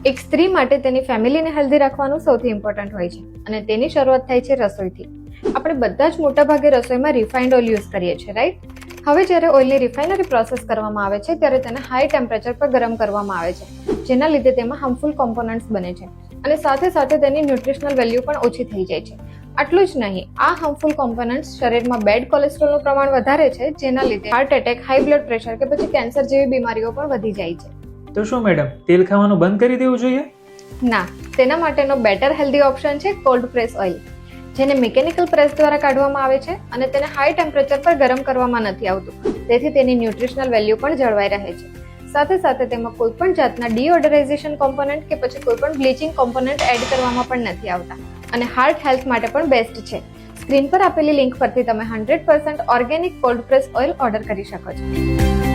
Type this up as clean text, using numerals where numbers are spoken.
એક સ્ત્રી માટે તેની ફેમિલીને હેલ્ધી રાખવાનું સૌથી ઇમ્પોર્ટન્ટ હોય છે અને તેની શરૂઆત થાય છે રસોઈથી. આપણે બધા જ મોટાભાગે રસોઈમાં રિફાઇન્ડ ઓઇલ યુઝ કરીએ છીએ, રાઈટ? હવે જ્યારે ઓઇલની રિફાઇનરી પ્રોસેસ કરવામાં આવે છે ત્યારે તેને હાઈ ટેમ્પરેચર પર ગરમ કરવામાં આવે છે, જેના લીધે તેમાં હાર્મફુલ કોમ્પોનન્ટ્સ બને છે અને સાથે સાથે તેની ન્યુટ્રિશનલ વેલ્યુ પણ ઓછી થઈ જાય છે. આટલું જ નહીં, આ હાર્મફુલ કોમ્પોનન્ટ્સ શરીરમાં બેડ કોલેસ્ટ્રોલનું પ્રમાણ વધારે છે, જેના લીધે heart attack, high blood pressure કે પછી કેન્સર જેવી બીમારીઓ પણ વધી જાય છે. તો શું મેડમ તેલ ખાવાનું બંધ કરી દેવું જોઈએ? ના, તેના માટેનો બેટર હેલ્ધી ઓપ્શન છે કોલ્ડ પ્રેસ ઓઇલ, જેને મિકેનિકલ પ્રેસ દ્વારા કાઢવામાં આવે છે અને તેને હાઈ ટેમ્પરેચર પર ગરમ કરવામાં નથી આવતું, તેથી તેની ન્યુટ્રિશનલ વેલ્યુ પણ જળવાઈ રહે છે. સાથે સાથે તેમાં કોઈ પણ જાતના ડીઓડરાઇઝેશન કોમ્પોનન્ટ કે પછી કોઈ પણ બ્લીચિંગ કોમ્પોનન્ટ એડ કરવામાં પણ નથી આવતા અને હાર્ટ હેલ્થ માટે પણ બેસ્ટ છે. સ્ક્રીન પર આપેલી લિંક પરથી તમે 100% organic cold press oil order કરી શકો છો.